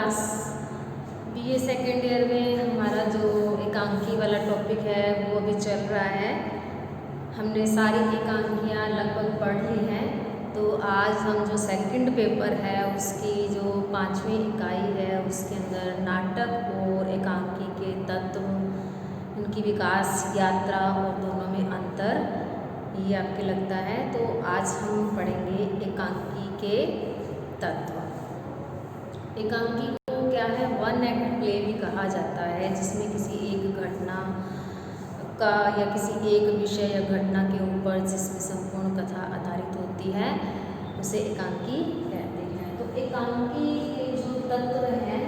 Class BA second year में हमारा जो एकांकी वाला टॉपिक है वो अभी चल रहा है। हमने सारी एकांकियाँ लगभग पढ़ ली हैं। तो आज हम जो सेकंड पेपर है उसकी जो 5वीं इकाई है उसके अंदर नाटक और एकांकी के तत्व, उनकी विकास यात्रा और दोनों में अंतर, ये आपके लगता है। तो आज हम पढ़ेंगे एकांकी के तत्व। एकांकी को क्या है, वन एक्ट प्ले भी कहा जाता है, जिसमें किसी एक घटना का या किसी एक विषय या घटना के ऊपर जिसमें संपूर्ण कथा आधारित होती है उसे एकांकी कहते हैं। तो एकांकी के जो तत्व हैं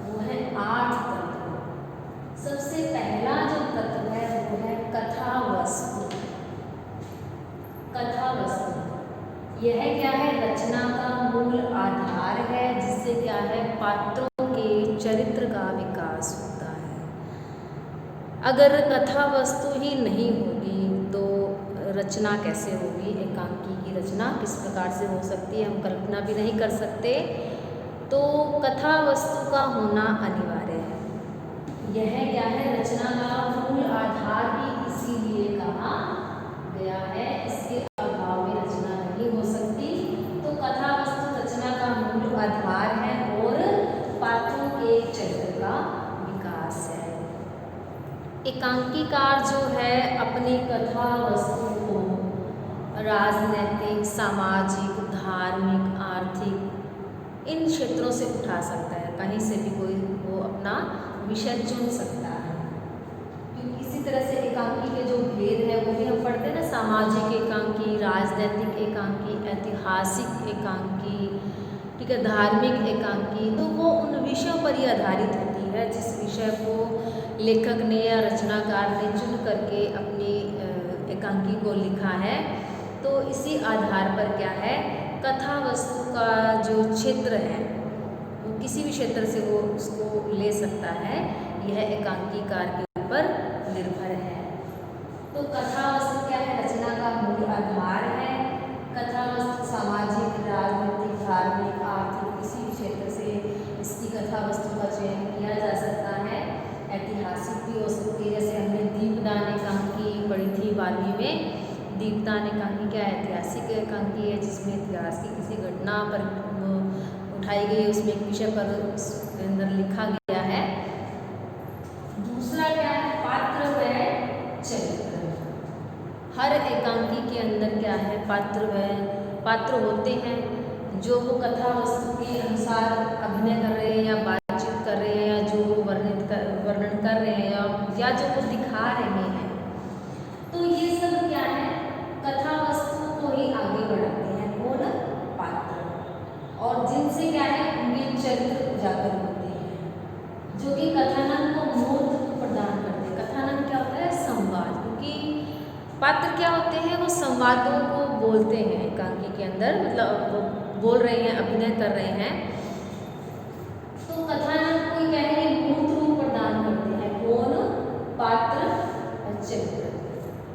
वो है 8 तत्व। सबसे पहला जो तत्व है वो है कथा वस्तु। कथा वस्तु यह क्या है, रचना का मूल आधार है, जिससे क्या है पात्रों के चरित्र का विकास होता है। अगर कथा वस्तु ही नहीं होगी तो रचना कैसे होगी, एकांकी की रचना किस प्रकार से हो सकती है, हम कल्पना भी नहीं कर सकते। तो कथा वस्तु का होना अनिवार्य है। यह क्या है, रचना का मूल आधार भी इसीलिए कहा गया है, इसके अभाव में रचना नहीं हो सकती। तो कथा वस्तु रचना का मूल आधार है और पात्रों के चरित्र का विकास है। एकांकीकार जो है अपनी कथा वस्तु को राजनैतिक, सामाजिक, धार्मिक, आर्थिक इन क्षेत्रों से उठा सकता है। कहीं से भी कोई वो अपना विषय चुन सकता है। क्योंकि इसी तरह से एकांकी के जो भेद है वो भी हम पढ़ते हैं ना, सामाजिक एकांकी, राजनैतिक एकांकी, ऐतिहासिक एकांकी, ठीक है, धार्मिक एकांकी। तो वो उन विषयों पर ही आधारित होती है जिस विषय को लेखक ने या रचनाकार ने चुन करके अपनी एकांकी को लिखा है। तो इसी आधार पर क्या है, कथा वस्तु का जो क्षेत्र है वो किसी भी क्षेत्र से वो उसको ले सकता है, यह एकांकीकार के ऊपर निर्भर है। तो कथा वस्तु क्या है, रचना का मूल आधार है। कथा वस्तु सामाजिक, राजनीतिक, धार्मिक, आर्थिक किसी भी क्षेत्र से इसकी कथा वस्तु का चयन किया जा सकता है। ऐतिहासिक भी हो सकती है, जैसे हमने दीपदान एकांकी पढ़ी थी 12वीं में। दीपदान एकांकी क्या है, ऐतिहासिक एकांकी है, जिसमें इतिहास की किसी घटना पर उठाई गई, उसमें एक विषय पर उसके अंदर लिखा गया है। दूसरा क्या है, पात्र व चरित्र। हर एकांकी के अंदर क्या है, पात्र होते हैं जो वो कथा वस्तु के अनुसार अभिनय कर रहे हैं या बातचीत कर रहे हैं या जो वो वर्णन कर रहे हैं या जो वो दिखा रहे हैं। तो ये सब क्या है, कथा वस्तु को ही आगे बढ़ाते हैं कौन, पात्र, और जिनसे क्या है उनके चरित्र उजागर होते हैं, जो कि कथानक को मूर्त प्रदान करते हैं। कथानक क्या होता है, संवाद, क्योंकि पात्र क्या होते हैं, वो संवादों को बोलते हैं एकांकी के अंदर, मतलब वो बोल रहे हैं, अभिनय कर रहे हैं। तो कथानक को क्या है, मूर्त रूप प्रदान करते हैं कौन, पात्र और चरित्र।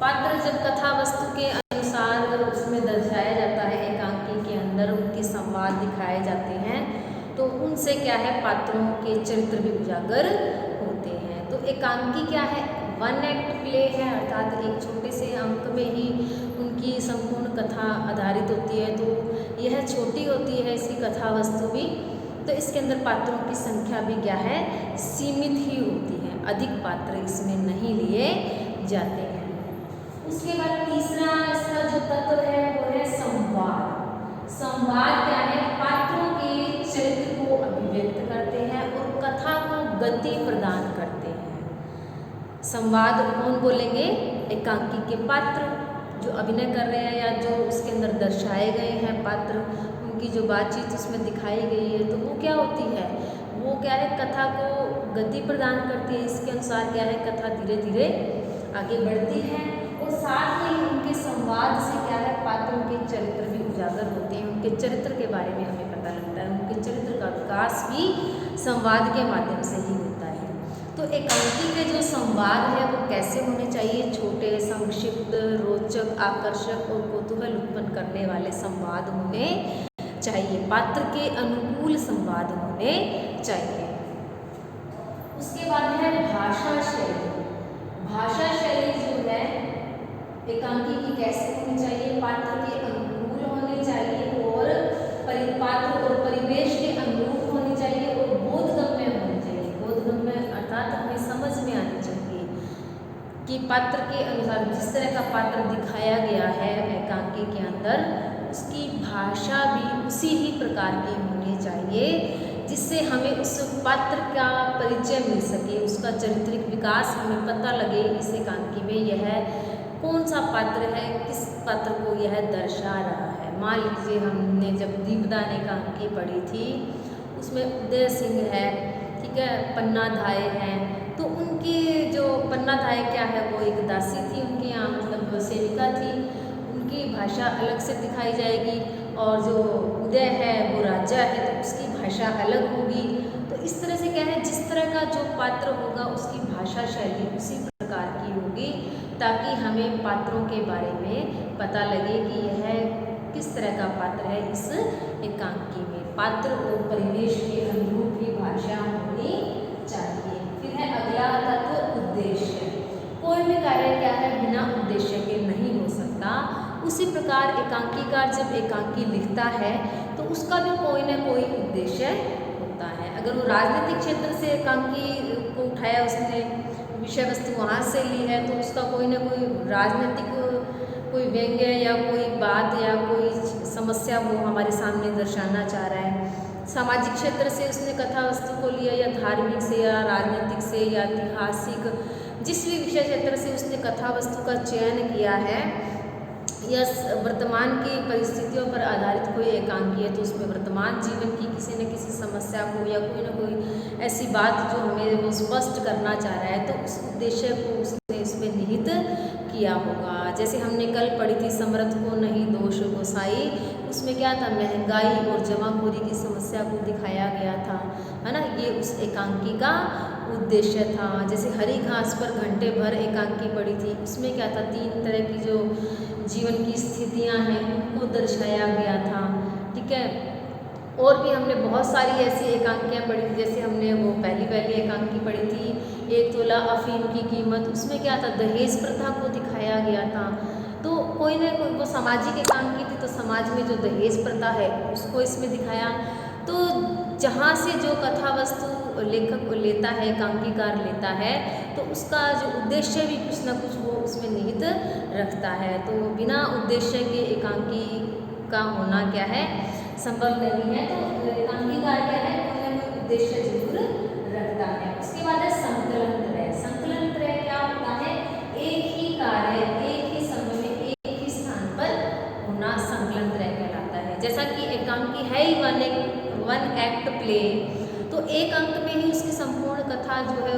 पात्र जब कथा वस्तु के अनुसार उसमें दर्शाया जाता है, एकांकी के अंदर उनके संवाद दिखाए जाते हैं, तो उनसे क्या है पात्रों के चरित्र भी उजागर होते हैं। तो एकांकी क्या है, वन एक्ट प्ले है, अर्थात एक छोटे से अंक में ही उनकी संपूर्ण कथा आधारित होती है। तो यह छोटी होती है इसकी कथा वस्तु भी, तो इसके अंदर पात्रों की संख्या भी क्या है, सीमित ही होती है, अधिक पात्र इसमें नहीं लिए जाते हैं। उसके बाद तीसरा इसका जो तत्व है वो है संवाद। संवाद क्या है, पात्रों के चरित्र को अभिव्यक्त करते हैं और कथा को गति प्रदान करते हैं। संवाद कौन बोलेंगे, एकांकी के पात्र जो अभिनय कर रहे हैं या जो उसके अंदर दर्शाए गए हैं पात्र, उनकी जो बातचीत उसमें दिखाई गई है, तो वो क्या होती है, वो क्या है कथा को गति प्रदान करती है। इसके अनुसार क्या है, कथा धीरे धीरे आगे बढ़ती है और साथ ही उनके संवाद से क्या है, पात्रों के चरित्र भी उजागर होते हैं, उनके चरित्र के बारे में हमें पता लगता है, उनके चरित्र का विकास भी संवाद के माध्यम से ही होता है। तो एकांकी के जो संवाद है वो कैसे होने चाहिए, छोटे, संक्षिप्त, रोचक, आकर्षक और कौतूहल उत्पन्न करने वाले संवाद होने चाहिए, पात्र के अनुकूल संवाद होने चाहिए। उसके बाद है भाषा शैली। भाषा शैली जो है एकांकी की कैसे होनी चाहिए, पात्र के अनुकूल होने चाहिए और पात्र और परिवेश के अनुरूप होनी चाहिए और बोधगम्य होनी चाहिए। बोधगम्य अर्थात हमें समझ में आनी चाहिए कि पात्र के अनुसार जिस तरह का पात्र दिखाया गया है एकांकी के अंदर, उसकी भाषा भी उसी ही प्रकार की होनी चाहिए जिससे हमें उस पात्र का परिचय मिल सके, उसका चारित्रिक विकास हमें पता लगे इस एकांकी में यह कौन सा पात्र है, किस पात्र को यह दर्शा रहा है। मान लीजिए हमने जब दीपदान एकांकी पढ़ी थी उसमें उदय सिंह है, ठीक है, पन्ना धाय हैं, तो उनकी जो पन्ना धाय क्या है वो एक दासी थी, उनके यहाँ मतलब सेविका थी, उनकी भाषा अलग से दिखाई जाएगी और जो उदय है वो राजा है तो उसकी भाषा अलग होगी। तो इस तरह से क्या है, जिस तरह का जो पात्र होगा उसकी भाषा शैली उसी प्रकार की होगी ताकि हमें पात्रों के बारे में पता लगे कि यह किस तरह का पात्र है इस एकांकी में। पात्र और परिवेश के अनुरूप ही भाषा होनी चाहिए। फिर है अगला तत्व उद्देश्य। कोई भी कार्य क्या है बिना उद्देश्य के नहीं हो सकता। उसी प्रकार एकांकीकार जब एकांकी लिखता है तो उसका भी कोई ना कोई उद्देश्य होता है। अगर वो राजनीतिक क्षेत्र से एकांकी को उठाया, उसने विषय वस्तु वहाँ से ली है तो उसका कोई ना कोई राजनीतिक कोई व्यंग्य या कोई बात या कोई समस्या वो हमारे सामने दर्शाना चाह रहा है। सामाजिक क्षेत्र से उसने कथा वस्तु को लिया या धार्मिक से या राजनीतिक से या ऐतिहासिक, जिस भी विषय क्षेत्र से उसने कथा वस्तु का चयन किया है या वर्तमान की परिस्थितियों पर आधारित कोई एकांकी है तो उसमें वर्तमान जीवन की किसी न किसी समस्या को या कोई ना कोई ऐसी बात जो हमें वो स्पष्ट करना चाह रहा है तो उस उद्देश्य को उसने इसमें निहित किया होगा। जैसे हमने कल पढ़ी थी समर्थ को नहीं दोष गोसाई, उसमें क्या था, महंगाई और जमाखोरी की समस्या को दिखाया गया था, है ना, ये उस एकांकी का उद्देश्य था। जैसे हरी घास पर घंटे भर एकांकी पड़ी थी, उसमें क्या था, 3 तरह की जो जीवन की स्थितियां हैं उनको दर्शाया गया था, ठीक है। और भी हमने बहुत सारी ऐसी एकांकियाँ पढ़ी थी, जैसे हमने वो पहली एकांकी पढ़ी थी 1 तोला अफीम की कीमत, उसमें क्या था, दहेज प्रथा को दिखाया गया था। तो कोई ना कोई वो सामाजिक एकांकी थी तो समाज में जो दहेज प्रथा है उसको इसमें दिखाया। तो जहाँ से जो कथा वस्तु लेखक लेता है, एकांकीकार लेता है, तो उसका जो उद्देश्य भी कुछ ना कुछ वो उसमें निहित रखता है। तो बिना उद्देश्य के एकांकी का होना क्या है, संभव नहीं है। तो एकांकीकार क्या है, कोई ना कोई उद्देश्य जरूर रखता है। उसके बाद है संकलन त्रय। संकलन त्रय क्या होता है, एक ही कार्य एक ही समय में एक ही स्थान पर होना संकलन त्रय कहलाता है। जैसा कि एकांकी है ही वन एक्ट प्ले, तो एक अंक में ही उसकी संपूर्ण कथा जो है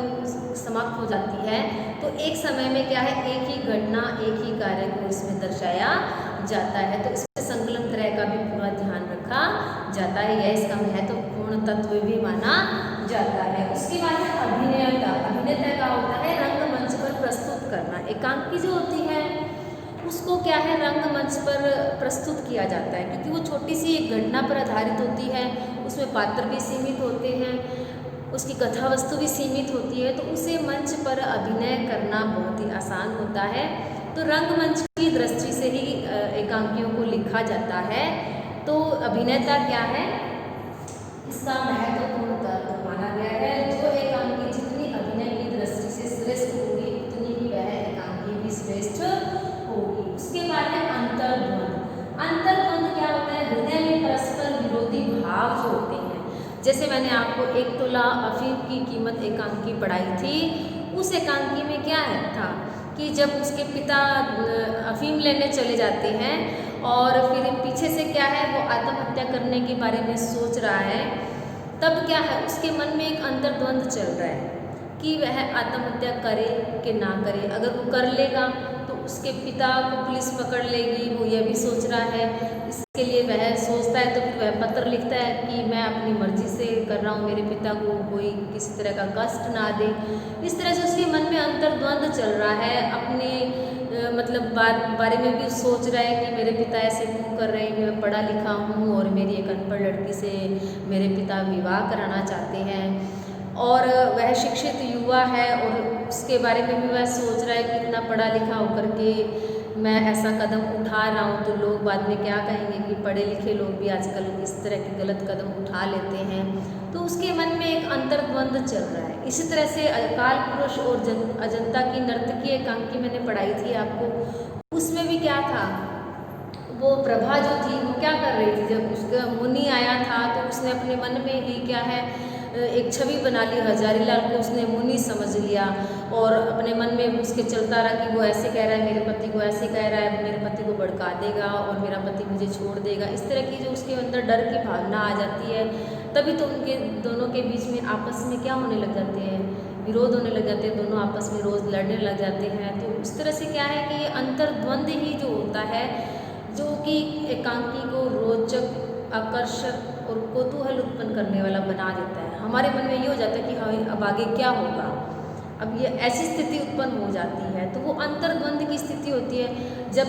समाप्त हो जाती है। तो एक समय में क्या है, एक ही घटना एक ही कार्य को इसमें दर्शाया जाता है। तो इसमें संकलन त्रय का भी पूरा ध्यान रखा जाता है, यह इसका महत्वपूर्ण तत्व भी माना जाता है। उसके बाद है अभिनयता। अभिनयता का होता है रंगमंच पर प्रस्तुत करना। एकांकी जो होती है उसको क्या है, रंगमंच पर प्रस्तुत किया जाता है, क्योंकि वो छोटी सी एक घटना पर आधारित होती है, उसमें पात्र भी सीमित होते हैं, उसकी कथा वस्तु भी सीमित होती है, तो उसे मंच पर अभिनय करना बहुत ही आसान होता है। तो रंगमंच की दृष्टि से ही एकांकियों को लिखा जाता है। तो अभिनेता क्या है, इसका महत्वपूर्ण तत्व माना गया है। जो एकांकी जितनी अभिनय की दृष्टि से श्रेष्ठ होगी उतनी ही वह एकांकी भी श्रेष्ठ होगी। उसके बाद है अंतर्द्वंद। अंतर्द्वंद क्या होता है, हृदय में परस्पर विरोधी भाव जो होते हैं। जैसे मैंने आपको 1 तोला अफीम की कीमत एकांकी पढ़ाई थी, उस एकांकी में क्या है था कि जब उसके पिता अफीम लेने चले जाते हैं और फिर पीछे से क्या है, वो आत्महत्या करने के बारे में सोच रहा है, तब क्या है उसके मन में एक अंतर्द्वंद चल रहा है कि वह आत्महत्या करे कि ना करे। अगर वो कर लेगा तो उसके पिता को पुलिस पकड़ लेगी, वो यह भी सोच रहा है। इसके लिए वह सोचता है तो फिर वह पत्र लिखता है कि मैं अपनी मर्जी से कर रहा हूँ, मेरे पिता को कोई किसी तरह का कष्ट ना दे। इस तरह से उसके मन में अंतर्द्वंद चल रहा है, अपने मतलब बारे में भी सोच रहा है कि मेरे पिता ऐसे क्यों कर रहे हैं, मैं पढ़ा लिखा हूँ और मेरी एक अनपढ़ लड़की से मेरे पिता विवाह कराना चाहते हैं। और वह शिक्षित युवा है और उसके बारे में भी वह सोच रहा है कि इतना पढ़ा लिखा होकर के मैं ऐसा कदम उठा रहा हूँ तो लोग बाद में क्या कहेंगे कि पढ़े लिखे लोग भी आजकल इस तरह के गलत कदम उठा लेते हैं। तो उसके मन में एक अंतर्द्वंद चल रहा है। इसी तरह से अकाल पुरुष और अजंता की नर्तकी एकांकी मैंने पढ़ाई थी आपको, उसमें भी क्या था, वो प्रभा जो थी वो क्या कर रही थी, जब उसका मुनि आया था तो उसने अपने मन में ही क्या है एक छवि बना ली, हजारी लाल को उसने मुनि समझ लिया और अपने मन में उसके चलता रहा कि वो ऐसे कह रहा है, मेरे पति को ऐसे कह रहा है, मेरे पति को भड़का देगा और मेरा पति मुझे छोड़ देगा। इस तरह की जो उसके अंदर डर की भावना आ जाती है, तभी तो उनके दोनों के बीच में आपस में क्या होने लग जाते हैं, विरोध होने लग जाते हैं, दोनों आपस में रोज़ लड़ने लग जाते हैं। तो इस तरह से क्या है कि ये अंतर्द्वंद ही जो होता है जो कि एकांकी को रोचक, आकर्षक और कौतूहल उत्पन्न करने वाला बना देता है। हमारे मन में ये हो जाता है कि हाँ अब आगे क्या होगा, अब ये ऐसी स्थिति उत्पन्न हो जाती है। तो वो अंतर्द्वंद की स्थिति होती है जब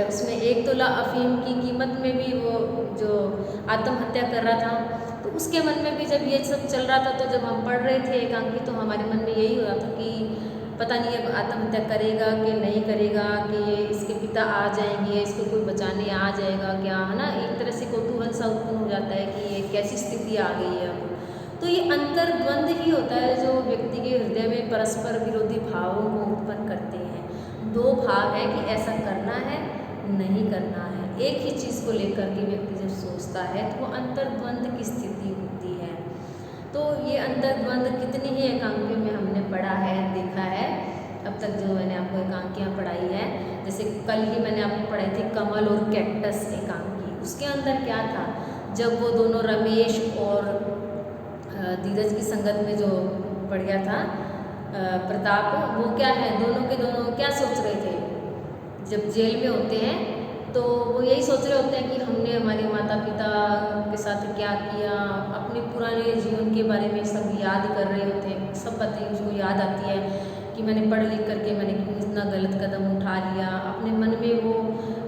उसमें 1 तोला अफीम की कीमत में भी वो जो आत्महत्या कर रहा था, तो उसके मन में भी जब ये सब चल रहा था, तो जब हम पढ़ रहे थे एकांकी तो हमारे मन में यही हो रहा था कि पता नहीं अब आत्महत्या करेगा कि नहीं करेगा, कि ये इसके पिता आ जाएंगे, इसको कोई बचाने आ जाएगा क्या, है ना। एक तरह से कौतूहल सा उत्पन्न हो जाता है कि ये कैसी स्थिति आ गई है अब। तो ये अंतर्द्वंद ही होता है जो व्यक्ति के हृदय में परस्पर विरोधी भावों को उत्पन्न करते हैं। 2 भाव है कि ऐसा करना है नहीं करना है, एक ही चीज़ को लेकर के व्यक्ति जब सोचता है तो वो अंतर्द्वंद की स्थिति होती है। तो ये अंतर्द्वंद कितनी ही एकांकियों में हमने पढ़ा है, देखा है अब तक जो मैंने आपको एकांकियाँ पढ़ाई है। जैसे कल ही मैंने आपको पढ़ाई थी कमल और कैक्टस एकांकी। उसके अंदर क्या था, जब वो दोनों रमेश और धीरज की संगत में जो पड़ गया था प्रताप, वो क्या है दोनों के दोनों क्या सोच रहे थे, जब जेल में होते हैं तो वो यही सोच रहे होते हैं कि हमने हमारे माता पिता के साथ क्या किया, अपने पुराने जीवन के बारे में सब याद कर रहे होते हैं। सब बातें उसको याद आती है कि मैंने पढ़ लिख करके मैंने क्यों इतना गलत कदम उठा लिया। अपने मन में वो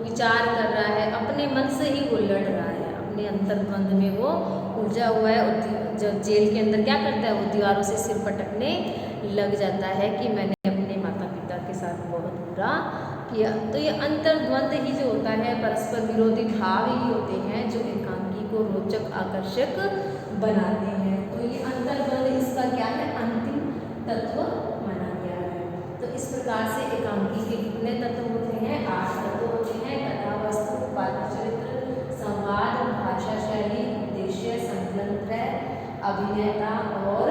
विचार कर रहा है, अपने मन से ही वो लड़ रहा है, अपने अंतर्द्वंद में वो उलझा हुआ है। और जब जेल के अंदर क्या करता है, वो दीवारों से सिर पटकने लग जाता है कि मैंने अपने माता पिता के साथ बहुत बुरा किया। तो ये अंतर्द्वंद ही जो होता है, परस्पर विरोधी भाव ही होते हैं जो एकांकी को रोचक, आकर्षक बनाते हैं। तो ये अंतर्द्वंद इसका क्या है, अंतिम तत्व माना गया है। तो इस प्रकार से एकांकी के कितने तत्व होते हैं, 8 तत्व होते हैं। कथा, वस्तु, पात्र चरित्र, संवाद, भाषा शैली, उद्देश्य, संकलन त्रय, अभिनेता और